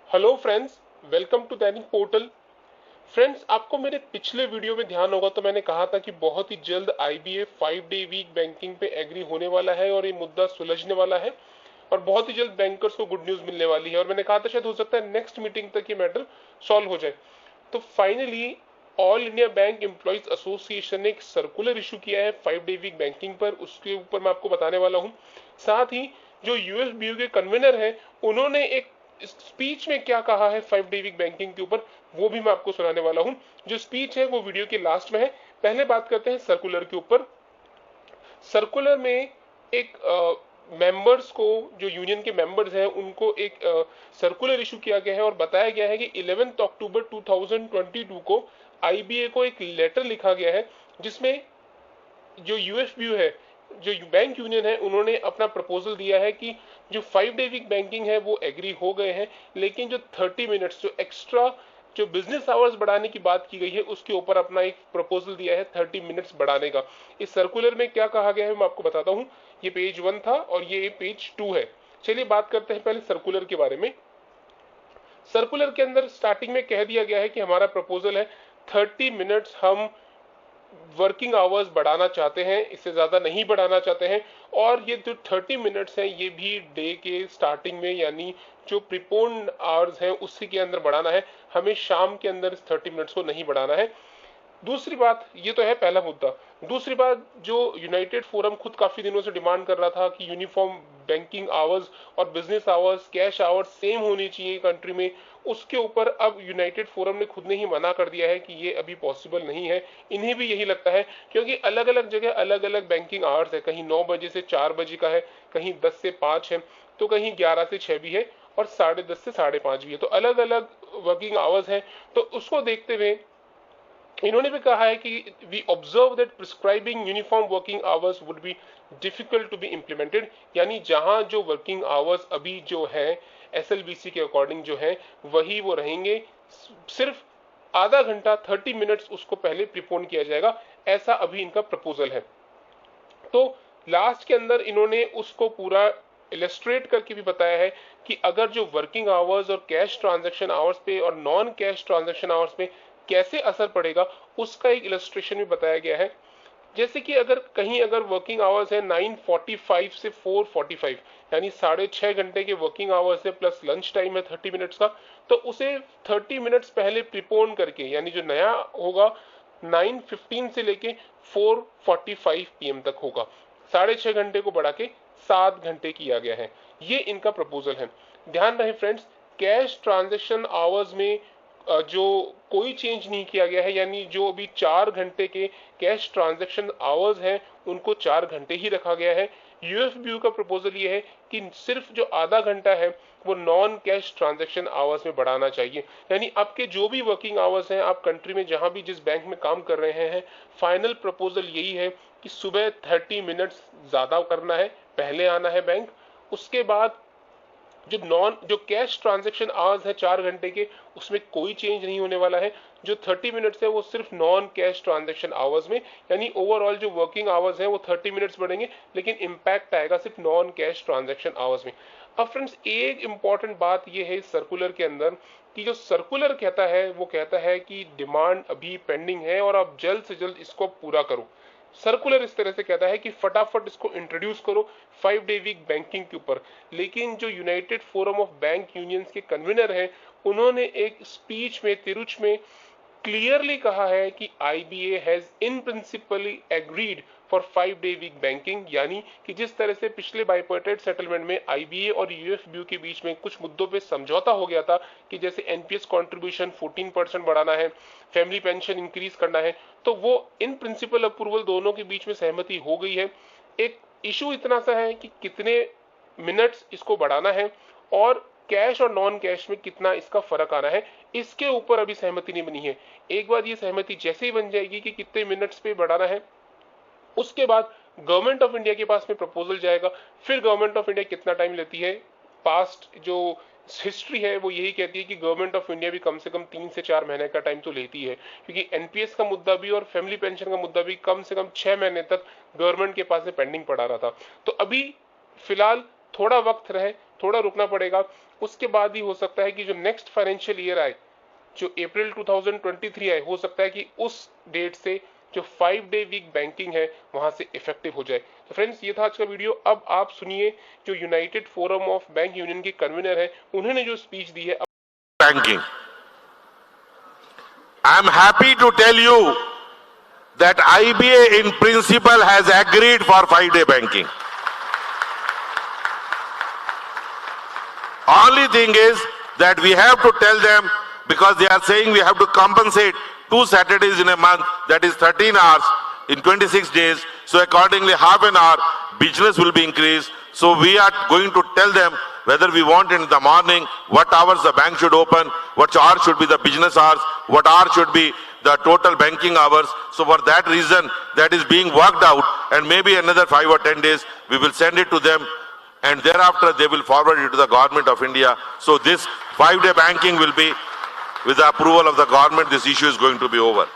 Hello friends, welcome to Dainik portal. Friends, आपको मेरे पिछले वीडियो में ध्यान होगा तो मैंने कहा था कि बहुत ही जल्द आईबीए 5 डे वीक बैंकिंग पे एग्री होने वाला है और ये मुद्दा सुलझने वाला है और बहुत ही जल्द बैंकर्स को गुड न्यूज मिलने वाली है। और मैंने कहा था शायद हो सकता है नेक्स्ट मीटिंग तक ये मैटर सॉल्व हो जाए। तो finally all India bank employees association ने एक सर्कुलर इशू किया है 5 डे वीक बैंकिंग पर। उसके ऊपर मैं आपको बताने वाला हूँ। साथ ही जो यूएसबीयू के कन्वीनर है, उन्होंने एक स्पीच में क्या कहा है 5 डे वीक बैंकिंग के ऊपर, वो भी मैं आपको सुनाने वाला हूं। जो स्पीच है वो वीडियो के लास्ट में है। पहले बात करते हैं सर्कुलर के ऊपर। सर्कुलर में एक मेंबर्स को, जो यूनियन के मेंबर्स हैं, उनको एक सर्कुलर इशू किया गया है और बताया गया है कि 11 अक्टूबर 2022 को आईबीए को एक लेटर लिखा गया है जिसमें जो यूएफबीयू है, जो बैंक यूनियन है, उन्होंने अपना प्रपोजल दिया है कि जो 5 डे वीक बैंकिंग है वो एग्री हो गए हैं, लेकिन जो 30 मिनट्स जो एक्स्ट्रा जो बिजनेस आवर्स बढ़ाने की बात की गई है उसके ऊपर अपना एक प्रपोजल दिया है 30 मिनट्स बढ़ाने का। इस सर्कुलर में क्या कहा गया है मैं आपको बताता हूं। ये पेज 1 था और ये पेज 2 है। चलिए बात करते हैं पहले सर्कुलर के बारे में। सर्कुलर के अंदर स्टार्टिंग में कह दिया गया है कि हमारा प्रपोजल है 30 मिनट्स हम वर्किंग आवर्स बढ़ाना चाहते हैं, इससे ज्यादा नहीं बढ़ाना चाहते हैं। और ये जो 30 मिनट्स हैं ये भी डे के स्टार्टिंग में, यानी जो प्रीपोन आवर्स हैं उसी के अंदर बढ़ाना है, हमें शाम के अंदर इस 30 मिनट्स को नहीं बढ़ाना है। दूसरी बात, ये तो है पहला मुद्दा। दूसरी बात, जो यूनाइटेड फोरम खुद काफी दिनों से डिमांड कर रहा था कि यूनिफॉर्म बैंकिंग आवर्स और business hours, cash hours same होनी चाहिए कंट्री में, उसके ऊपर अब यूनाइटेड फोरम ने खुद ने ही मना कर दिया है कि ये अभी पॉसिबल नहीं है। इन्हें भी यही लगता है क्योंकि अलग अलग जगह अलग अलग बैंकिंग आवर्स है, कहीं 9 बजे से 4 बजे का है, कहीं 10 से 5 है, तो कहीं 11 से 6 भी है और 10:30 से 5:30 भी है, तो अलग अलग वर्किंग आवर्स है। तो उसको देखते हुए इन्होंने भी कहा है कि we observe that prescribing uniform working hours would be difficult to be implemented. यानी जहां जो वर्किंग आवर्स अभी जो है एसएलबीसी के अकॉर्डिंग जो है वही वो रहेंगे, सिर्फ आधा घंटा 30 मिनट्स उसको पहले प्रीपोन किया जाएगा, ऐसा अभी इनका प्रपोजल है। तो लास्ट के अंदर इन्होंने उसको पूरा इलस्ट्रेट करके भी बताया है कि अगर जो वर्किंग आवर्स और कैश ट्रांजैक्शन आवर्स पे और नॉन कैश ट्रांजैक्शन आवर्स पे कैसे असर पड़ेगा, उसका एक इलस्ट्रेशन भी बताया गया है। जैसे कि अगर कहीं अगर वर्किंग आवर्स है 9:45 से 4:45, यानी 6.5 घंटे के वर्किंग आवर्स है प्लस लंच टाइम है 30 मिनट्स का, तो उसे 30 मिनट्स पहले प्रीपोन करके, यानी जो नया होगा 9:15 से लेके 4:45 पीएम तक होगा, 6.5 घंटे को बढ़ा के 7 घंटे किया गया है। ये इनका प्रपोजल है। ध्यान रहे फ्रेंड्स, कैश ट्रांजेक्शन आवर्स में जो कोई चेंज नहीं किया गया है, यानी जो अभी 4 घंटे के कैश ट्रांजैक्शन आवर्स हैं उनको 4 घंटे ही रखा गया है। यूएफबीयू का प्रपोजल ये है कि सिर्फ जो आधा घंटा है वो नॉन कैश ट्रांजैक्शन आवर्स में बढ़ाना चाहिए। यानी आपके जो भी वर्किंग आवर्स हैं, आप कंट्री में जहां भी जिस बैंक में काम कर रहे हैं, फाइनल प्रपोजल यही है कि सुबह 30 मिनट्स ज्यादा करना है, पहले आना है बैंक। उसके बाद जो कैश ट्रांजैक्शन आवर्स है 4 घंटे के, उसमें कोई चेंज नहीं होने वाला है। जो 30 मिनट्स है वो सिर्फ नॉन कैश ट्रांजैक्शन आवर्स में, यानी ओवरऑल जो वर्किंग आवर्स है वो 30 मिनट्स बढ़ेंगे, लेकिन इंपैक्ट आएगा सिर्फ नॉन कैश ट्रांजैक्शन आवर्स में। अब फ्रेंड्स, एक इंपॉर्टेंट बात ये है सर्कुलर के अंदर कि जो सर्कुलर कहता है वो कहता है कि डिमांड अभी पेंडिंग है और आप जल्द से जल्द इसको पूरा करो। सर्कुलर इस तरह से कहता है कि फटाफट इसको इंट्रोड्यूस करो 5 डे वीक बैंकिंग के ऊपर। लेकिन जो united forum of bank unions के कन्वीनर हैं, उन्होंने एक स्पीच में तिरुच में क्लियरली कहा है कि IBA has in principally agreed for 5 day week banking. यानी कि जिस तरह से पिछले बाइपर्टेड सेटलमेंट में आईबीए और यूएफबीयू के बीच में कुछ मुद्दों पे समझौता हो गया था कि जैसे एनपीएस कंट्रीब्यूशन 14% बढ़ाना है, फैमिली पेंशन इंक्रीज करना है, तो वो इन प्रिंसिपल अप्रूवल दोनों के बीच में सहमति हो गई है। एक इशू इतना सा है कि कितने मिनट्स इसको बढ़ाना है और कैश और नॉन कैश में कितना इसका फर्क आना है, इसके ऊपर अभी सहमति नहीं बनी है। एक बार ये सहमति जैसे ही बन जाएगी कि कितने मिनट्स पे बढ़ाना है, उसके बाद गवर्नमेंट ऑफ इंडिया के पास में प्रपोजल जाएगा। फिर गवर्नमेंट ऑफ इंडिया कितना टाइम लेती है, पास्ट जो हिस्ट्री है वो यही कहती है कि गवर्नमेंट ऑफ इंडिया भी कम से कम 3 से 4 महीने का टाइम तो लेती है, क्योंकि एनपीएस का मुद्दा भी और फैमिली पेंशन का मुद्दा भी कम से कम 6 महीने तक गवर्नमेंट के पास में पेंडिंग पड़ा रहा था। तो अभी फिलहाल थोड़ा वक्त रहे, थोड़ा रुकना पड़ेगा। उसके बाद ही हो सकता है कि जो नेक्स्ट फाइनेंशियल ईयर आए, जो अप्रैल 2023 आए, हो सकता है कि उस डेट से जो 5 डे वीक बैंकिंग है वहां से इफेक्टिव हो जाए। तो फ्रेंड्स, ये था आज का वीडियो। अब आप सुनिए जो united forum of bank union के कन्वीनर है, उन्होंने जो स्पीच दी है banking. I am happy to tell you that IBA in principle has agreed for 5-day banking. Only thing is that we have to tell them, because they are saying we have to compensate 2 Saturdays in a month, that is 13 hours in 26 days. So accordingly half an hour business will be increased. So we are going to tell them whether we want in the morning, what hours the bank should open, what hours should be the business hours, what hours should be the total banking hours. So for that reason, that is being worked out, and maybe another 5 or 10 days we will send it to them, and thereafter they will forward it to the government of India. So this 5-day banking will be, with the approval of the government, this issue is going to be over.